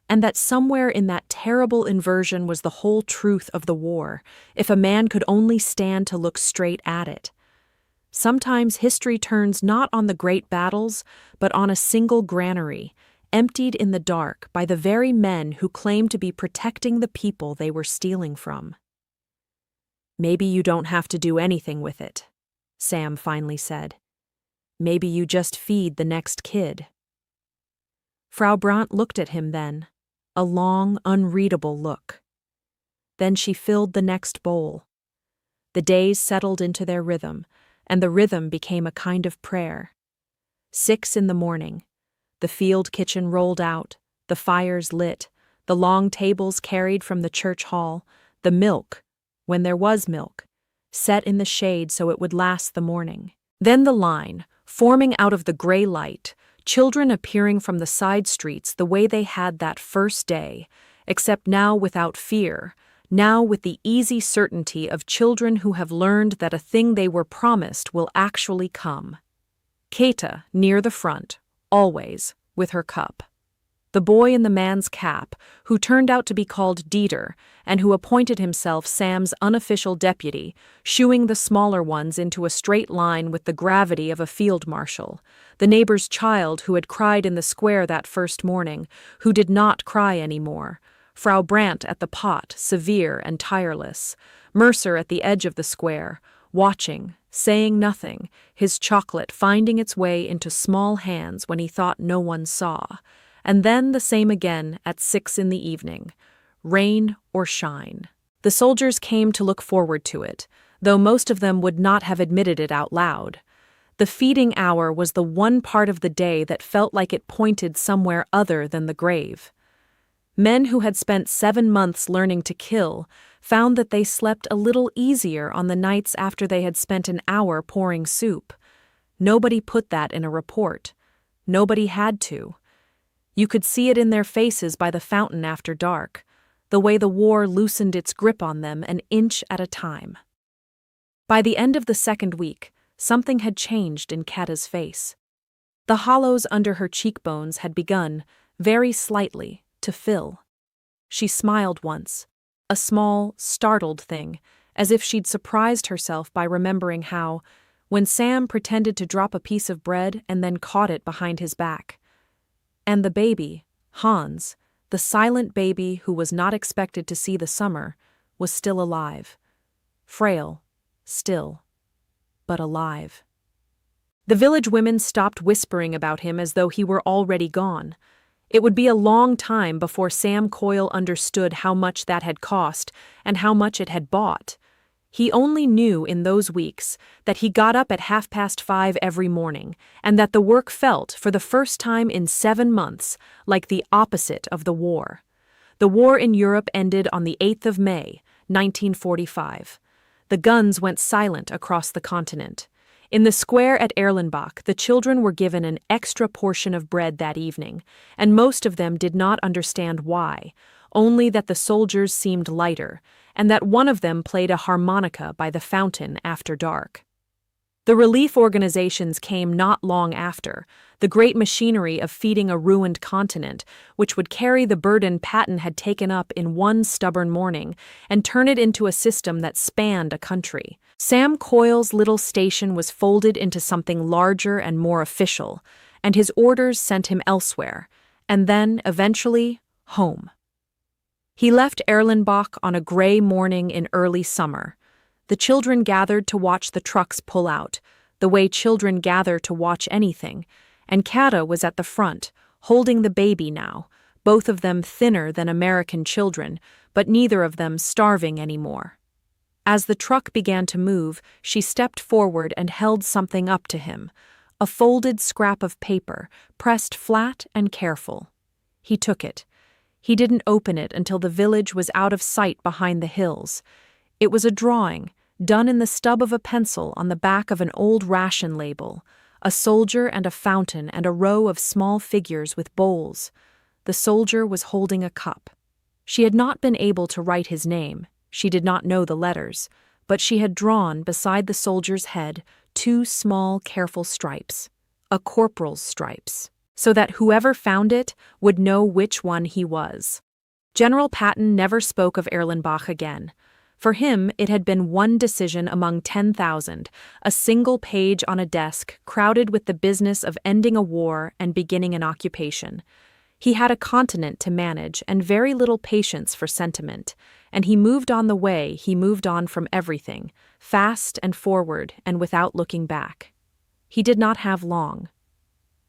and that somewhere in that terrible inversion was the whole truth of the war, if a man could only stand to look straight at it. Sometimes history turns not on the great battles, but on a single granary, emptied in the dark by the very men who claim to be protecting the people they were stealing from. "Maybe you don't have to do anything with it," Sam finally said. "Maybe you just feed the next kid." Frau Brandt looked at him then, a long, unreadable look. Then she filled the next bowl. The days settled into their rhythm, and the rhythm became a kind of prayer. 6 in the morning. The field kitchen rolled out, the fires lit, the long tables carried from the church hall, the milk, when there was milk, set in the shade so it would last the morning. Then the line, forming out of the gray light, children appearing from the side streets the way they had that first day, except now without fear, now with the easy certainty of children who have learned that a thing they were promised will actually come. Kata, near the front, always, with her cup. The boy in the man's cap, who turned out to be called Dieter, and who appointed himself Sam's unofficial deputy, shooing the smaller ones into a straight line with the gravity of a field marshal. The neighbor's child who had cried in the square that first morning, who did not cry any more. Frau Brandt at the pot, severe and tireless. Mercer at the edge of the square, watching, saying nothing, his chocolate finding its way into small hands when he thought no one saw. And then the same again at 6 in the evening. Rain or shine. The soldiers came to look forward to it, though most of them would not have admitted it out loud. The feeding hour was the one part of the day that felt like it pointed somewhere other than the grave. Men who had spent 7 months learning to kill found that they slept a little easier on the nights after they had spent an hour pouring soup. Nobody put that in a report. Nobody had to. You could see it in their faces by the fountain after dark, the way the war loosened its grip on them an inch at a time. By the end of the second week, something had changed in Kata's face. The hollows under her cheekbones had begun, very slightly, to fill. She smiled once, a small, startled thing, as if she'd surprised herself by remembering how, when Sam pretended to drop a piece of bread and then caught it behind his back. And the baby, Hans, the silent baby who was not expected to see the summer, was still alive. Frail, still, but alive. The village women stopped whispering about him as though he were already gone. It would be a long time before Sam Coyle understood how much that had cost and how much it had bought. He only knew in those weeks that he got up at 5:30 every morning, and that the work felt, for the first time in 7 months, like the opposite of the war. The war in Europe ended on the 8th of May, 1945. The guns went silent across the continent. In the square at Erlenbach, the children were given an extra portion of bread that evening, and most of them did not understand why, only that the soldiers seemed lighter, and that one of them played a harmonica by the fountain after dark. The relief organizations came not long after, the great machinery of feeding a ruined continent, which would carry the burden Patton had taken up in one stubborn morning and turn it into a system that spanned a country. Sam Coyle's little station was folded into something larger and more official, and his orders sent him elsewhere, and then, eventually, home. He left Erlenbach on a gray morning in early summer. The children gathered to watch the trucks pull out, the way children gather to watch anything, and Kata was at the front, holding the baby now, both of them thinner than American children, but neither of them starving anymore. As the truck began to move, she stepped forward and held something up to him, a folded scrap of paper, pressed flat and careful. He took it. He didn't open it until the village was out of sight behind the hills. It was a drawing, done in the stub of a pencil on the back of an old ration label, a soldier and a fountain and a row of small figures with bowls. The soldier was holding a cup. She had not been able to write his name. She did not know the letters, but she had drawn beside the soldier's head 2 small, careful stripes, a corporal's stripes, so that whoever found it would know which one he was. General Patton never spoke of Erlenbach again. For him, it had been one decision among 10,000, a single page on a desk crowded with the business of ending a war and beginning an occupation. He had a continent to manage and very little patience for sentiment, and he moved on the way he moved on from everything, fast and forward and without looking back. He did not have long.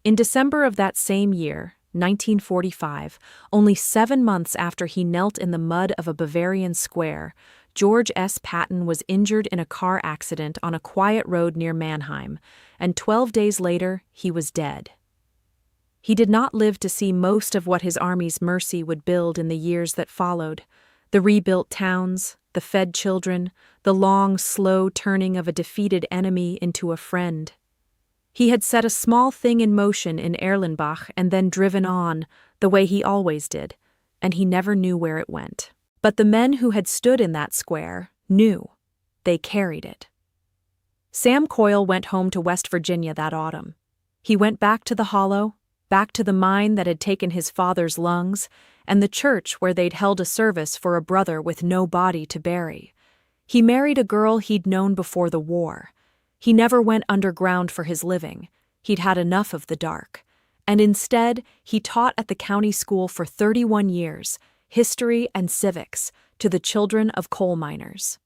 In December of that same year, 1945, only 7 months after he knelt in the mud of a Bavarian square, George S. Patton was injured in a car accident on a quiet road near Mannheim, and 12 days later he was dead. He did not live to see most of what his army's mercy would build in the years that followed: the rebuilt towns, the fed children, the long, slow turning of a defeated enemy into a friend. He had set a small thing in motion in Erlenbach and then driven on, the way he always did, and he never knew where it went. But the men who had stood in that square knew. They carried it. Sam Coyle went home to West Virginia that autumn. He went back to the hollow, back to the mine that had taken his father's lungs, and the church where they'd held a service for a brother with no body to bury. He married a girl he'd known before the war. He never went underground for his living. He'd had enough of the dark. And instead, he taught at the county school for 31 years, history and civics, to the children of coal miners.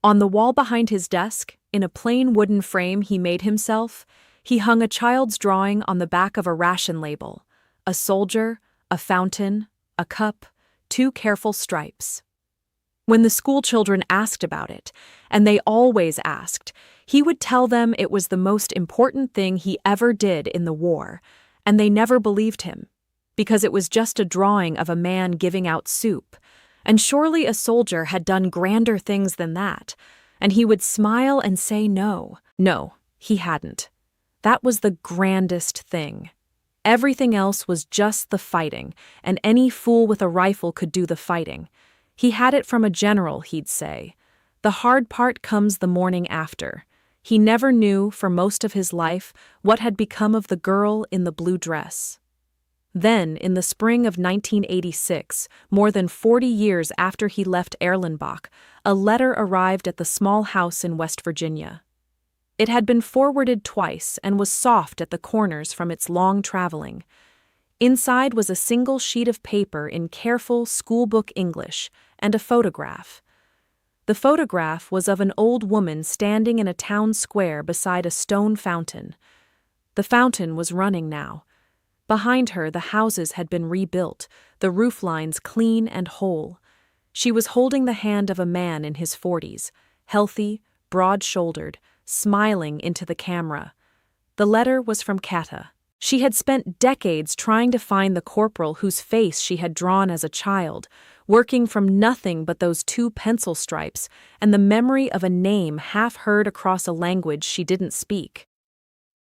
On the wall behind his desk, in a plain wooden frame he made himself, he hung a child's drawing on the back of a ration label: a soldier, a fountain, a cup, 2 careful stripes. When the school children asked about it, and they always asked, he would tell them it was the most important thing he ever did in the war, and they never believed him, because it was just a drawing of a man giving out soup, and surely a soldier had done grander things than that, and he would smile and say no, he hadn't. That was the grandest thing. Everything else was just the fighting, and any fool with a rifle could do the fighting. He had it from a general, he'd say. The hard part comes the morning after. He never knew, for most of his life, what had become of the girl in the blue dress. Then, in the spring of 1986, more than 40 years after he left Erlenbach, a letter arrived at the small house in West Virginia. It had been forwarded twice and was soft at the corners from its long traveling. Inside was a single sheet of paper in careful schoolbook English and a photograph. The photograph was of an old woman standing in a town square beside a stone fountain. The fountain was running now. Behind her, the houses had been rebuilt, the roof lines clean and whole. She was holding the hand of a man in his 40s, healthy, broad-shouldered, smiling into the camera. The letter was from Kata. She had spent decades trying to find the corporal whose face she had drawn as a child, working from nothing but those 2 pencil stripes and the memory of a name half heard across a language she didn't speak.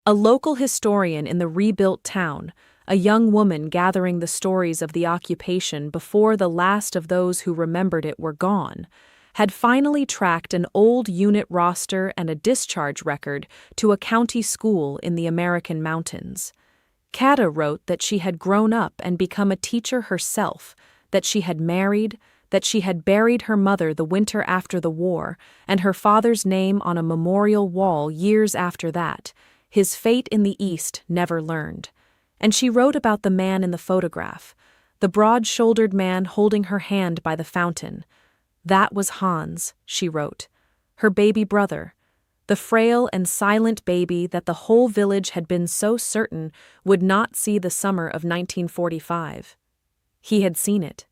A local historian in the rebuilt town, a young woman gathering the stories of the occupation before the last of those who remembered it were gone, had finally tracked an old unit roster and a discharge record to a county school in the American mountains. Kata wrote that she had grown up and become a teacher herself, that she had married, that she had buried her mother the winter after the war, and her father's name on a memorial wall years after that, his fate in the East never learned. And she wrote about the man in the photograph, the broad-shouldered man holding her hand by the fountain. That was Hans, she wrote, her baby brother, the frail and silent baby that the whole village had been so certain would not see the summer of 1945. He had seen it.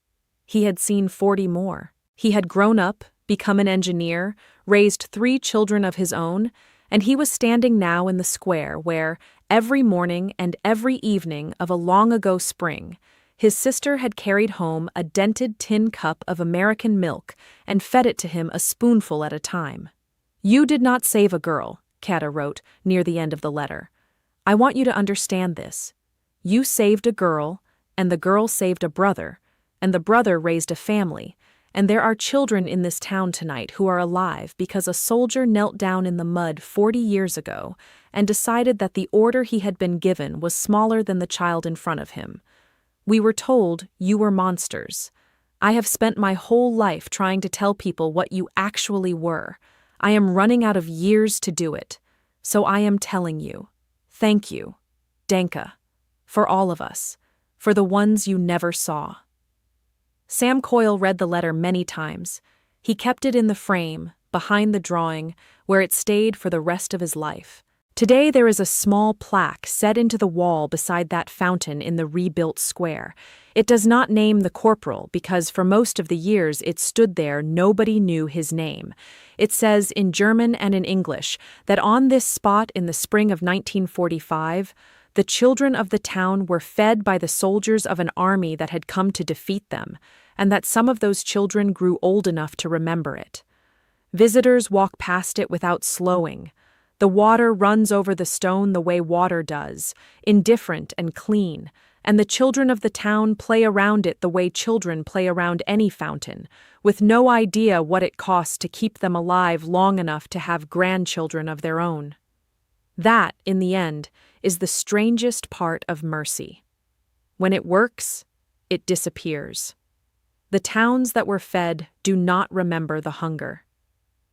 He had seen 40 more. He had grown up, become an engineer, raised 3 children of his own, and he was standing now in the square where, every morning and every evening of a long-ago spring, his sister had carried home a dented tin cup of American milk and fed it to him a spoonful at a time. "You did not save a girl," Kata wrote near the end of the letter. "I want you to understand this. You saved a girl, and the girl saved a brother, and the brother raised a family, and there are children in this town tonight who are alive because a soldier knelt down in the mud 40 years ago and decided that the order he had been given was smaller than the child in front of him. We were told you were monsters. I have spent my whole life trying to tell people what you actually were. I am running out of years to do it. So I am telling you. Thank you, Danke, for all of us, for the ones you never saw." Sam Coyle read the letter many times. He kept it in the frame, behind the drawing, where it stayed for the rest of his life. Today there is a small plaque set into the wall beside that fountain in the rebuilt square. It does not name the corporal because for most of the years it stood there nobody knew his name. It says in German and in English that on this spot in the spring of 1945, the children of the town were fed by the soldiers of an army that had come to defeat them, and that some of those children grew old enough to remember it. Visitors walk past it without slowing. The water runs over the stone the way water does, indifferent and clean, and the children of the town play around it the way children play around any fountain, with no idea what it costs to keep them alive long enough to have grandchildren of their own. That, in the end, is the strangest part of mercy. When it works, it disappears. The towns that were fed do not remember the hunger.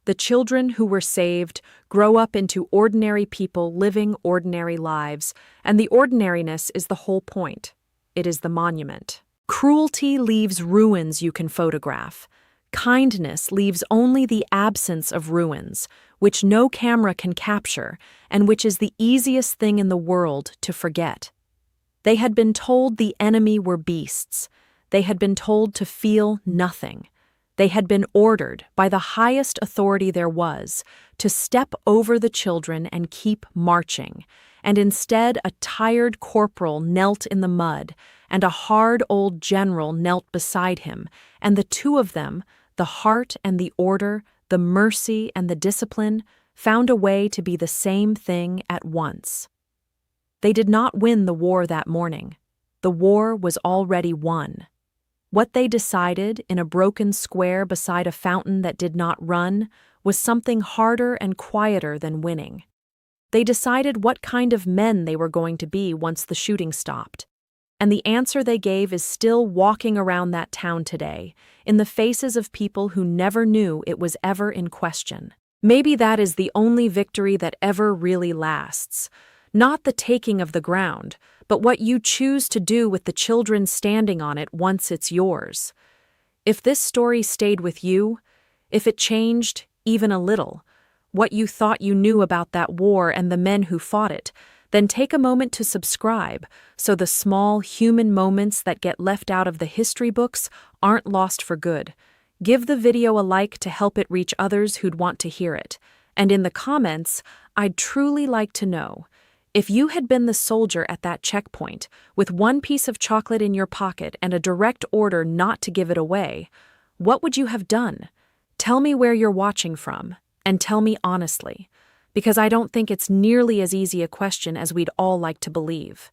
The children who were saved grow up into ordinary people living ordinary lives, and the ordinariness is the whole point. It is the monument. Cruelty leaves ruins you can photograph. Kindness leaves only the absence of ruins, which no camera can capture, and which is the easiest thing in the world to forget. They had been told the enemy were beasts. They had been told to feel nothing. They had been ordered, by the highest authority there was, to step over the children and keep marching, and instead a tired corporal knelt in the mud, and a hard old general knelt beside him, and the 2 of them, the heart and the order, the mercy and the discipline, found a way to be the same thing at once. They did not win the war that morning. The war was already won. What they decided in a broken square beside a fountain that did not run was something harder and quieter than winning. They decided what kind of men they were going to be once the shooting stopped. and the answer they gave is still walking around that town today, in the faces of people who never knew it was ever in question. Maybe that is the only victory that ever really lasts. Not the taking of the ground, but what you choose to do with the children standing on it once it's yours. If this story stayed with you, if it changed, even a little, what you thought you knew about that war and the men who fought it, then take a moment to subscribe so the small human moments that get left out of the history books aren't lost for good. Give the video a like to help it reach others who'd want to hear it. And in the comments, I'd truly like to know, if you had been the soldier at that checkpoint, with one piece of chocolate in your pocket and a direct order not to give it away, what would you have done? Tell me where you're watching from, and tell me honestly, because I don't think it's nearly as easy a question as we'd all like to believe.